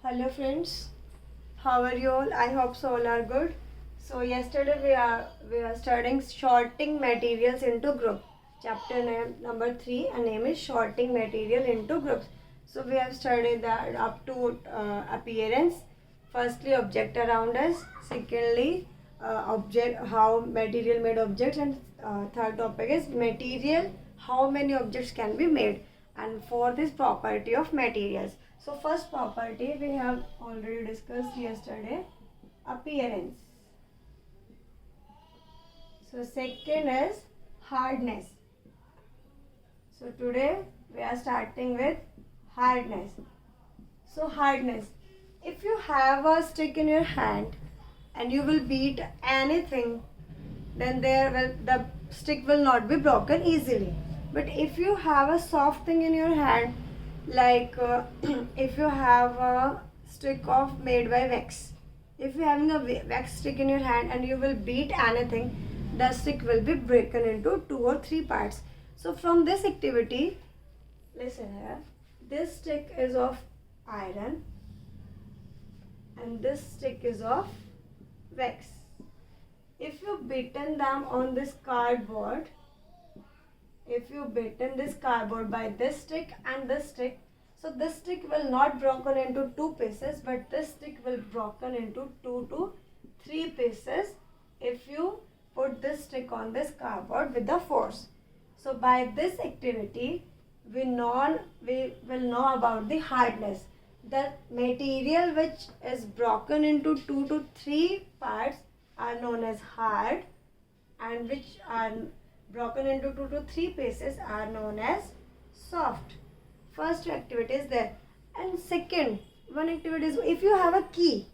Hello friends, how are you all? I hope so all are good. So yesterday we are studying sorting materials into groups. Chapter name number 3 and name is sorting material into groups. So we have studied that up to appearance. Firstly, object around us. Secondly, object how material made objects, and third topic is material, how many objects can be made, and fourth is property of materials. So first property we have already discussed yesterday, appearance. So second is hardness. So today we are starting with hardness. So hardness, if you have a stick in your hand and you will beat anything, then the stick will not be broken easily. But if you have a soft thing in your hand, like if you have a stick of made by wax, if you having a wax stick in your hand and you will beat anything, the stick will be broken into 2 or 3 parts. So from this activity, listen here, this stick is of iron and this stick is of wax. If you beaten them on this cardboard, if you beaten this cardboard by this stick and this stick, so this stick will not broken into 2 pieces, but this stick will broken into 2 to 3 pieces if you put this stick on this cardboard with the force. So by this activity, we will know about the hardness. The material which is broken into 2 to 3 parts are known as hard, and which are broken into 2 to 3 pieces are known as soft. First activity is there. And second one activity is, if you have a key,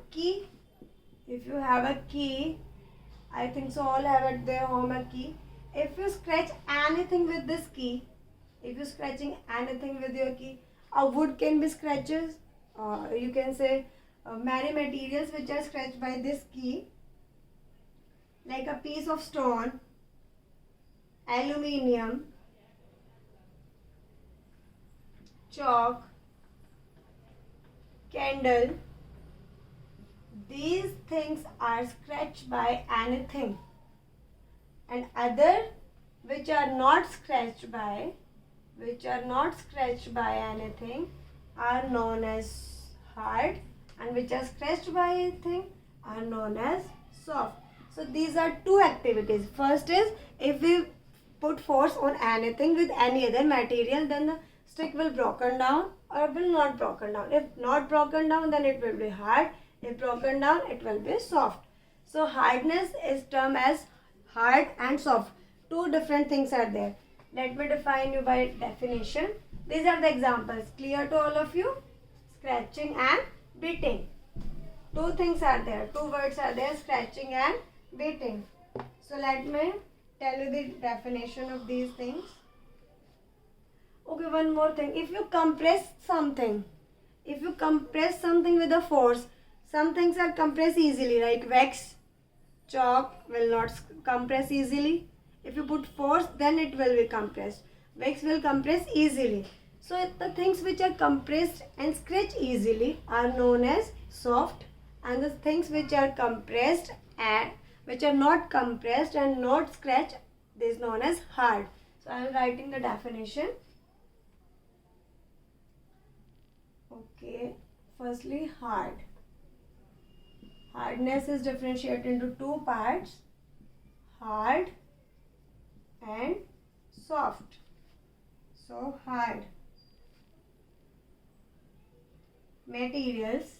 key, if you have a key, I think so all have at their home a key. If you scratch anything with this key, if you scratching anything with your key, a wood can be scratches, you can say many materials which are scratched by this key, like a piece of stone, aluminium, chalk, candle. These things are scratched by anything, and other which are not scratched by anything are known as hard, and which are scratched by anything are known as soft. So these are 2 activities. First is, if we put force on anything with any other material, then the stick will broken down or will not broken down. If not broken down, then it will be hard. If broken down, it will be soft. So hardness is termed as hard and soft. 2 different things are there. Let me define you by definition. These are the examples. Clear to all of you? Scratching and beating. 2 things are there. 2 words are there, scratching and beating. So let me tell you the definition of these things. Okay, one more thing. If you compress something with a force, some things are compressed easily, like wax, chalk will not compress easily. If you put force, then it will be compressed. Wax will compress easily. So the things which are compressed and scratch easily are known as soft, and the things which are compressed and which are not compressed and not scratched, this is known as hard. So I am writing the definition. Okay, firstly hard. Hardness is differentiated into 2 parts, hard and soft. So hard. Materials.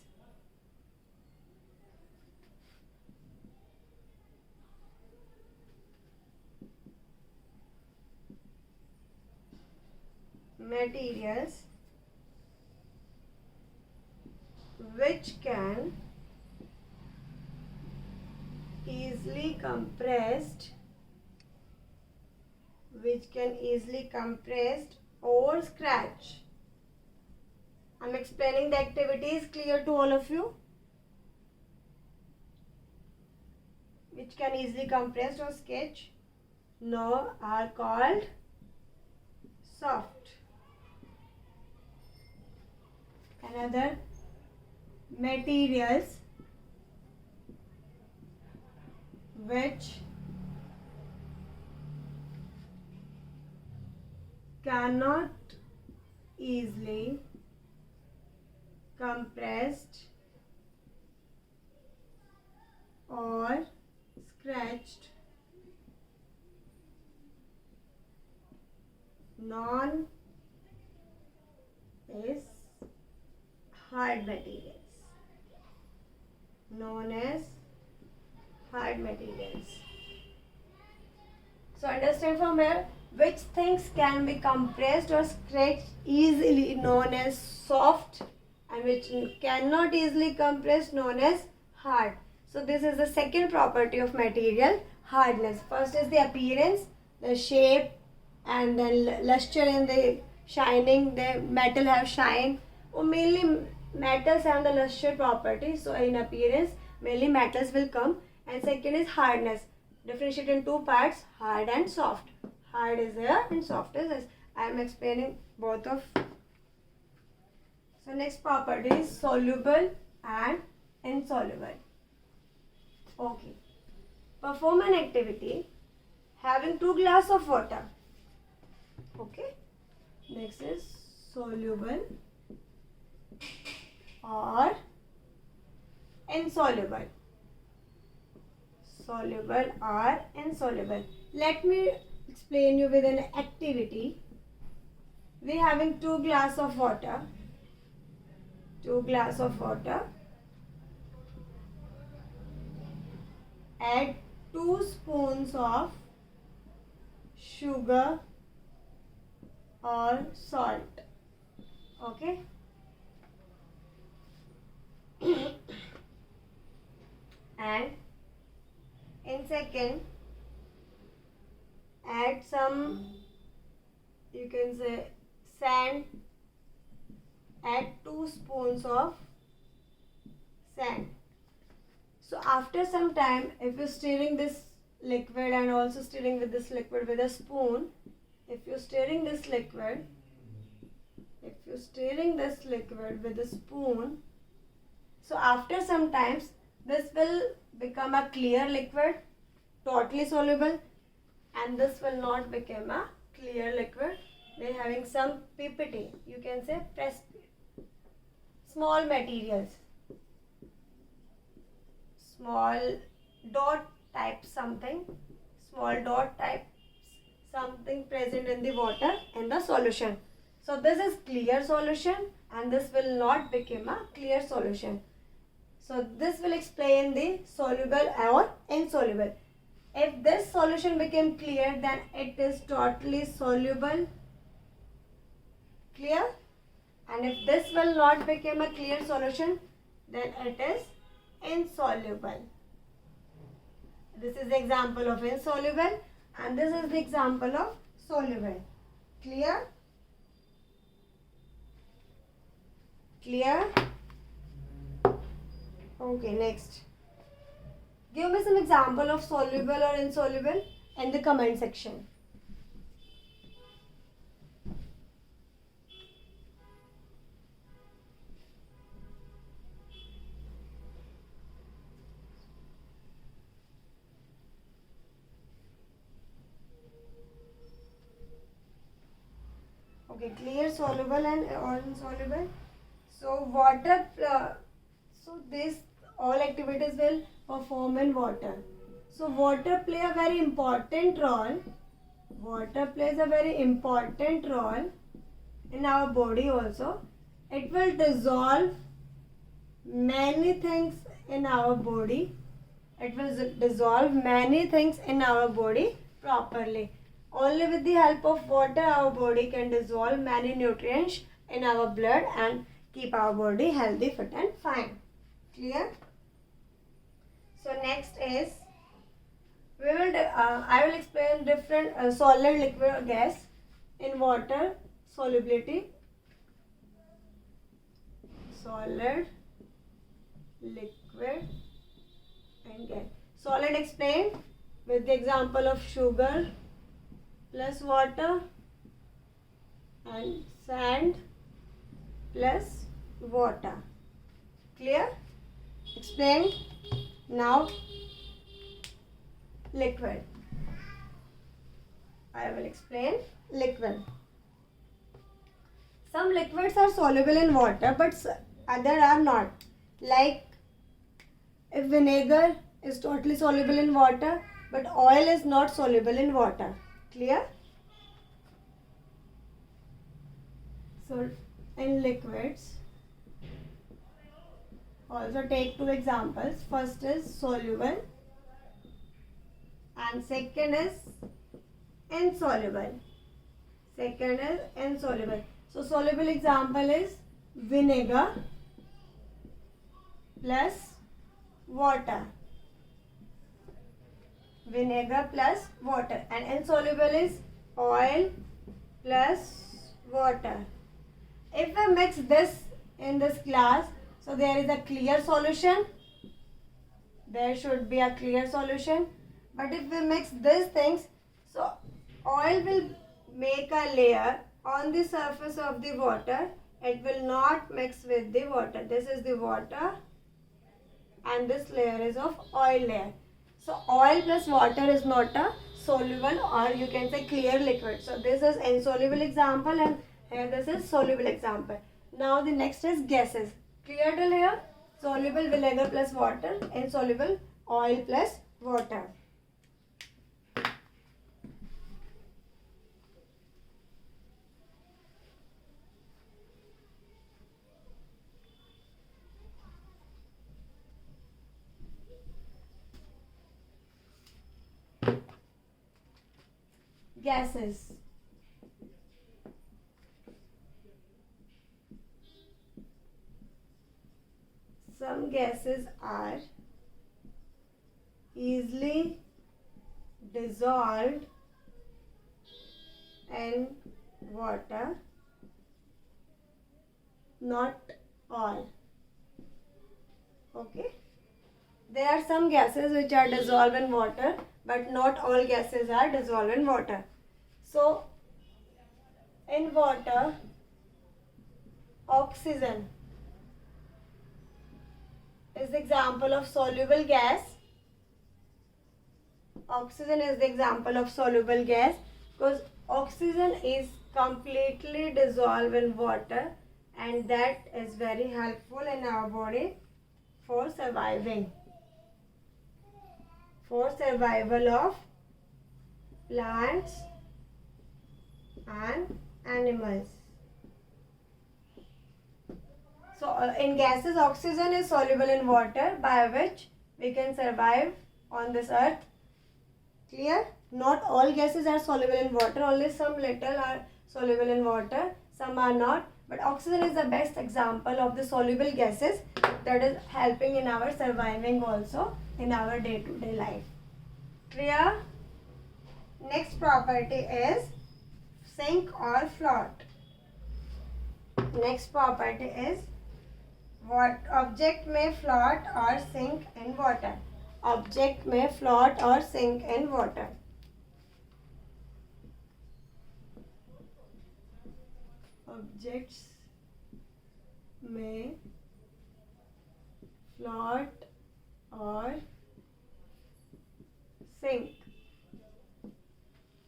Which can easily compressed or scratch. I am explaining the activities. Clear to all of you? Which can easily compressed or sketch? No, are called soft. another materials which cannot easily compressed or scratched, known as hard materials. Known as hard materials. So understand from here which things can be compressed or scratched easily, known as soft, and which cannot easily compressed, known as hard. So this is the second property of material, hardness. First is the appearance, the shape, and then luster in the shining. The metal have shine. Or mainly metals have the luster property. So in appearance, mainly metals will come. And second is hardness. Differentiate in two parts, hard and soft. Hard is there and soft is this. I am explaining both of. So next property is soluble and insoluble. Okay. Perform an activity having 2 glasses of water. Okay. Next is soluble or insoluble. Soluble or insoluble. Let me explain you with an activity. We having 2 glasses of water. 2 glasses of water. Add 2 spoons of sugar or salt. Okay. And in second, add some, you can say, sand. Add 2 spoons of sand. So after some time, if you're stirring this liquid and also stirring with this liquid with a spoon, if you're stirring this liquid with a spoon, so after some times, this will become a clear liquid, totally soluble, and this will not become a clear liquid. They're having some PPT, you can say press, small materials, small dot type something, present in the water in the solution. So this is clear solution and this will not become a clear solution. So this will explain the soluble or insoluble. If this solution became clear, then it is totally soluble, clear. And if this will not become a clear solution, then it is insoluble. This is the example of insoluble and this is the example of soluble. Clear? Clear? Okay, next. Give me some example of soluble or insoluble in the comment section. Okay, clear, soluble and or insoluble. So water, so this all activities will perform in water. So water play a very important role. Water plays a very important role in our body also. It will dissolve many things in our body. It will dissolve many things in our body properly. Only with the help of water our body can dissolve many nutrients in our blood and keep our body healthy, fit and fine. Clear? So next is I will explain different solid, liquid or gas in water solubility. Solid, liquid and gas. Solid explained with the example of sugar plus water and sand plus water. Clear? Explained. Now liquid. I will explain liquid. Some liquids are soluble in water but other are not. Like if vinegar is totally soluble in water but oil is not soluble in water. Clear? So in liquids, also take two examples. First is soluble and second is insoluble. Second is insoluble. So soluble example is vinegar plus water. Vinegar plus water. And insoluble is oil plus water. If we mix this in this glass, so there is a clear solution. There should be a clear solution. But if we mix these things, so oil will make a layer on the surface of the water. It will not mix with the water. This is the water and this layer is of oil layer. So oil plus water is not a soluble or you can say clear liquid. So this is insoluble example and here this is soluble example. Now the next is gases. Clear till here? Soluble vinegar plus water, insoluble oil plus water. Gases. Some gases are easily dissolved in water, not all. Okay. There are some gases which are dissolved in water, but not all gases are dissolved in water. So, in water, oxygen is the example of soluble gas. Oxygen is the example of soluble gas because oxygen is completely dissolved in water and that is very helpful in our body for surviving. For survival of plants and animals. So in gases, oxygen is soluble in water by which we can survive on this earth. Clear? Not all gases are soluble in water, only some little are soluble in water, some are not. But oxygen is the best example of the soluble gases that is helping in our surviving also in our day-to-day life. Clear? Next property is sink or float. Next property is what object may float or sink in water. Object may float or sink in water. Objects may float or sink.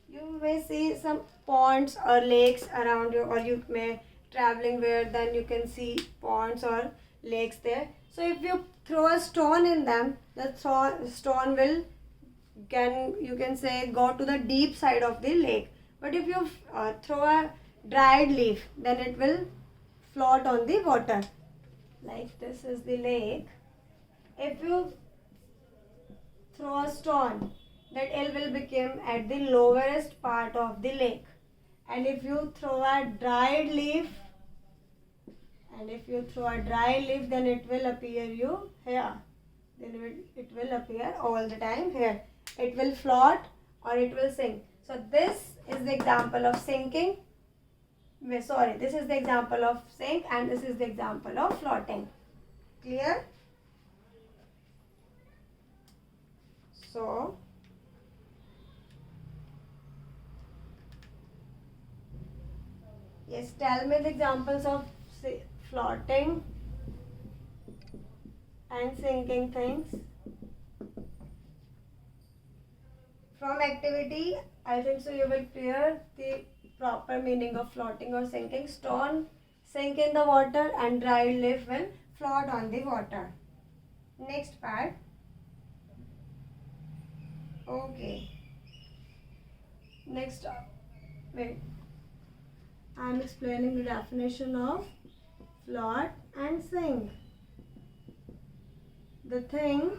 You may see some ponds or lakes around you, or you may traveling where then you can see ponds or lakes there. So if you throw a stone in them, the stone will you can say go to the deep side of the lake. But if you throw a dried leaf, then it will float on the water. Like this is the lake. If you throw a stone, that it will become at the lowest part of the lake. And if you throw a dried leaf, then it will appear you here. Then it will appear all the time here. It will float or it will sink. So this is the example of sinking. Sorry, this is the example of sink and this is the example of floating. Clear? So, yes, tell me the examples of floating and sinking things. From activity, I think so you will clear the proper meaning of floating or sinking. Stone sink in the water and dried leaf will float on the water. Next part. Okay. Next, wait. I am explaining the definition of float and sink. The thing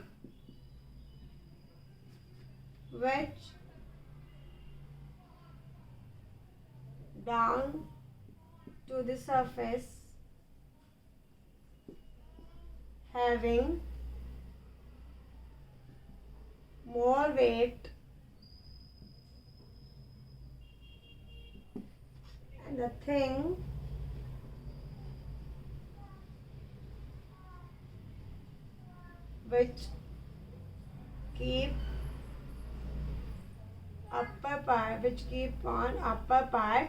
which down to the surface having more weight and the thing which keep on upper part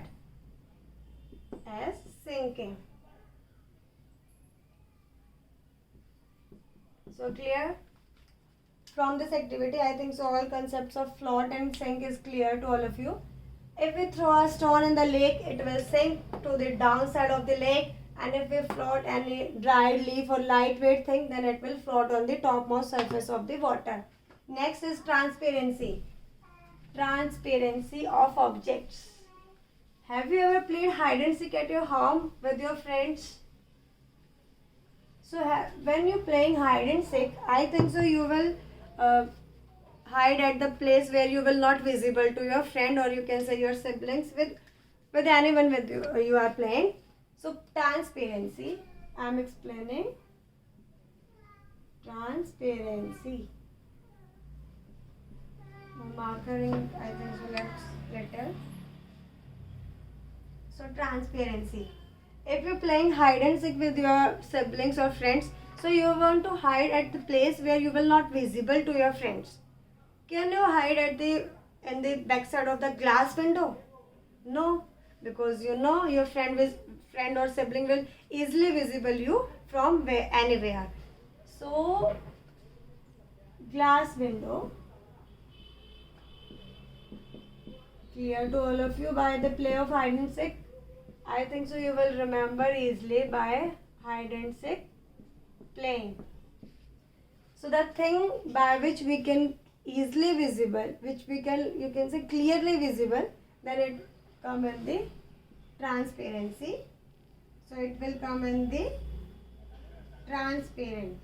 as sinking. So clear? From this activity, I think so all concepts of float and sink is clear to all of you. If we throw a stone in the lake, it will sink to the downside of the lake, and if we float any dried leaf or lightweight thing, then it will float on the topmost surface of the water. Next is transparency. Transparency of objects. Have you ever played hide and seek at your home with your friends? So when you're playing hide and seek, I think so you will hide at the place where you will not visible to your friend, or you can say your siblings, with anyone with you are playing. So transparency, I am explaining transparency. Markering, I think so left little. So transparency. If you're playing hide and seek with your siblings or friends, so you want to hide at the place where you will not visible to your friends. Can you hide in the back side of the glass window? No, because you know your friend or sibling will easily visible you from anywhere. So glass window. Clear to all of you by the play of hide and seek? I think so you will remember easily by hide and seek playing. So the thing by which we can easily visible, you can say clearly visible, then it come in the transparency. So it will come in the transparent.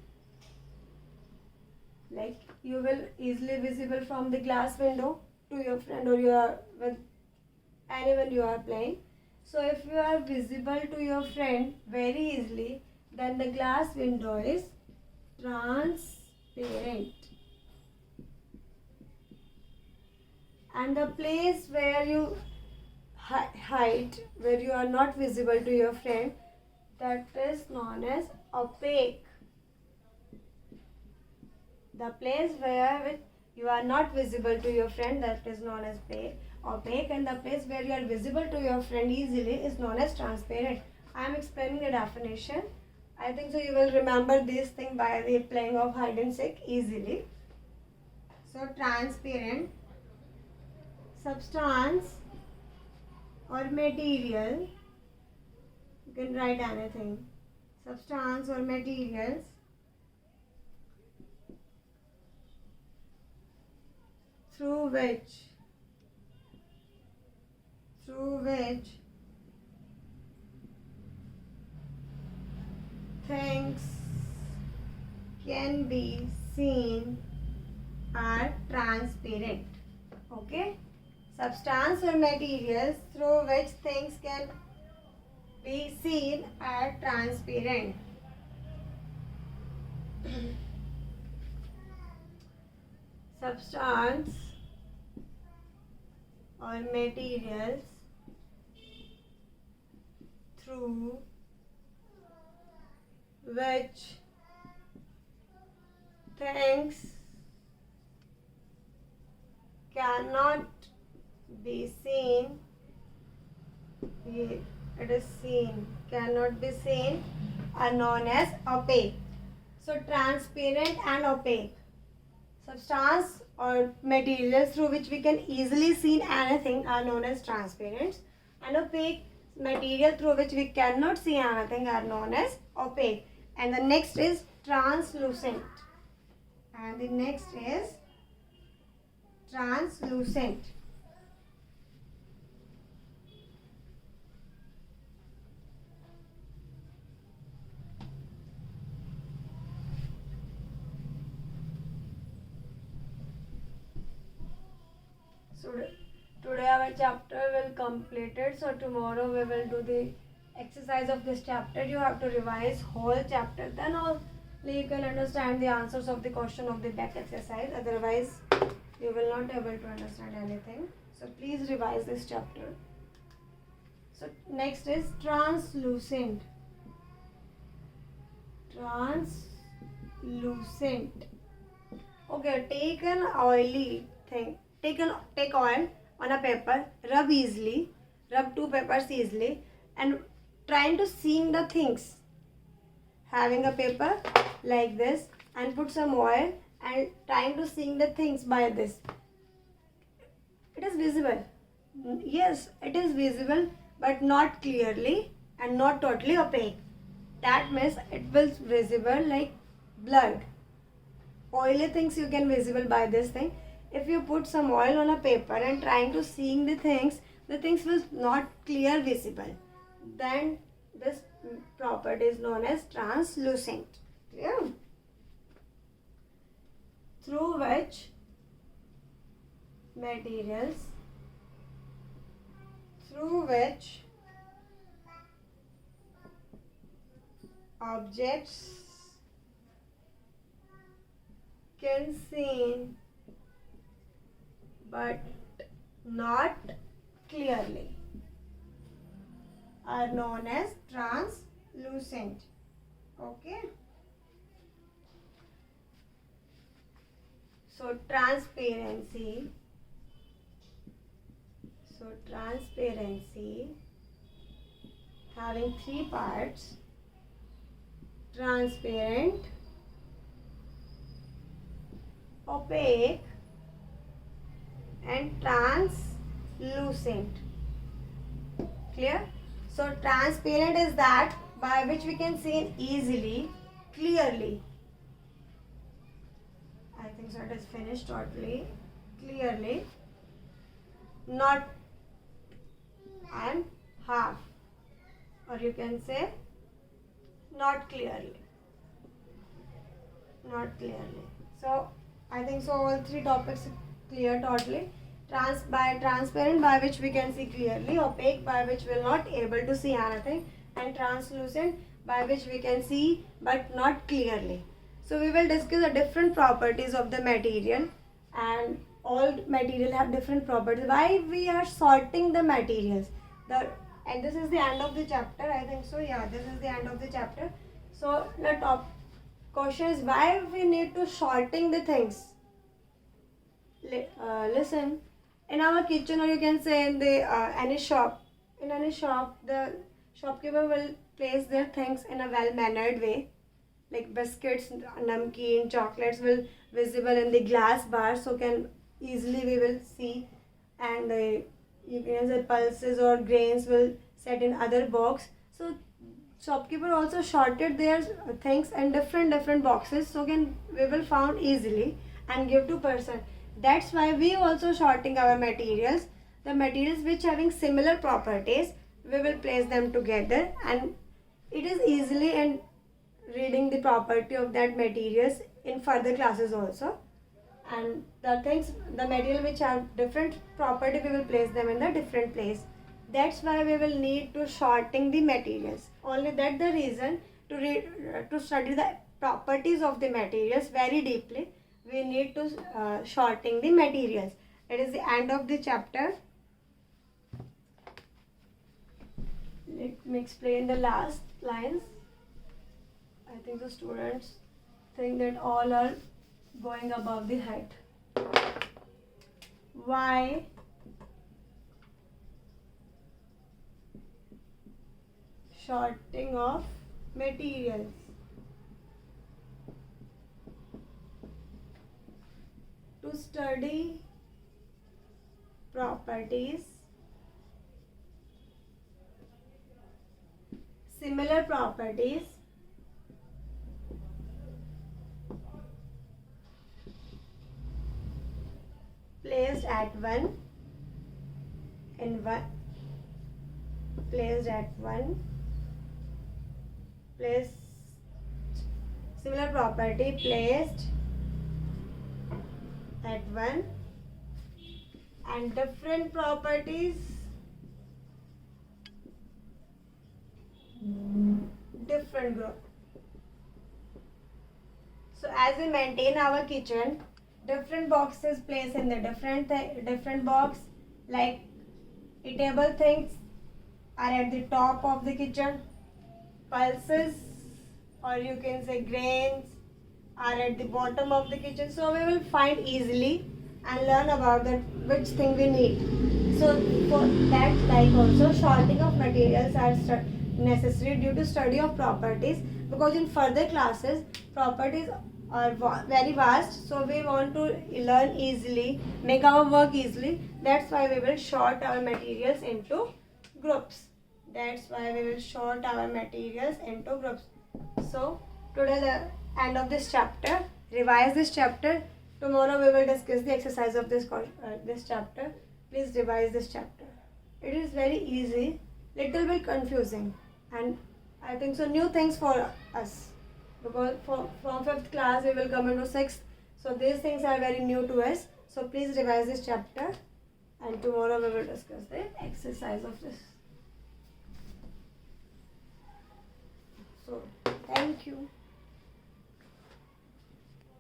Like you will easily visible from the glass window to your friend, or you are with anyone you are playing. So if you are visible to your friend very easily, then the glass window is transparent. And the place where you hide, where you are not visible to your friend, that is known as opaque. The place where you are not visible to your friend, that is known as opaque, and the place where you are visible to your friend easily is known as transparent. I am explaining the definition. I think so you will remember this thing by the playing of hide and seek easily. So transparent, substance or material, you can write anything, substance or materials through which things can be seen are transparent. Okay? Substance or materials through which things can be seen are transparent. Substance or materials through which things cannot be seen, it is seen, cannot be seen, are known as opaque. So transparent and opaque. Substance or materials through which we can easily see anything are known as transparent, and opaque material through which we cannot see anything are known as opaque. And the next is translucent. And the next is translucent. So today our chapter will complete it. So tomorrow we will do the exercise of this chapter. You have to revise whole chapter. Then only you can understand the answers of the question of the back exercise. Otherwise, you will not able to understand anything. So please revise this chapter. So next is translucent. Translucent. Okay, take an oily thing. Take oil on a paper, rub two papers easily, and trying to see the things. Having a paper like this and put some oil and trying to see the things by this. It is visible. Yes, it is visible, but not clearly and not totally opaque. That means it will visible like blood. Oily things you can visible by this thing. If you put some oil on a paper and trying to seeing the things will not clear visible. Then this property is known as translucent. Clear? Through which materials, objects can seen but not clearly are known as translucent. Okay. So transparency having three parts: transparent, opaque, and translucent. Clear? So transparent is that by which we can see easily, clearly. I think so it is finished totally, clearly, not and half, or you can say not clearly. So I think so all three topics clear totally. Transparent by which we can see clearly, opaque by which we are not able to see anything, and translucent by which we can see but not clearly. So we will discuss the different properties of the material, and all material have different properties. Why we are sorting the materials? And this is the end of the chapter. I think so. Yeah, this is the end of the chapter. So the top question is why we need to sorting the things. Listen. In our kitchen, or you can say in the any shop, the shopkeeper will place their things in a well-mannered way, like biscuits, namkeen, chocolates will visible in the glass bar, so can easily we will see, and you can say pulses or grains will set in other box. So shopkeeper also sorted their things in different boxes, so can we will found easily and give to person. That's why we also sorting our materials. The materials which having similar properties, we will place them together, and it is easily and reading the property of that materials in further classes also. And the material which have different property, we will place them in the different place. That's why we will need to sorting the materials. Only that the reason to study the properties of the materials very deeply, we need to sorting the materials. It is the end of the chapter. Let me explain the last lines. I think the students think that all are going above the head. Why Sorting of materials. To study properties, similar properties placed at one in one placed at one placed similar property placed at one and different properties different group. So as we maintain our kitchen, different boxes placed in the different box, like eatable things are at the top of the kitchen, pulses or you can say grains are at the bottom of the kitchen. So we will find easily and learn about that which thing we need. So for that, like also sorting of materials are necessary due to study of properties, because in further classes properties are very vast, so we want to learn easily, make our work easily. That's why we will sort our materials into groups. That's why we will sort our materials into groups. So today the end of this chapter. Revise this chapter. Tomorrow we will discuss the exercise of this chapter. Please revise this chapter. It is very easy, little bit confusing, and I think so new things for us, because from 5th class we will come into 6th. So these things are very new to us. So please revise this chapter, and tomorrow we will discuss the exercise of this. So thank you.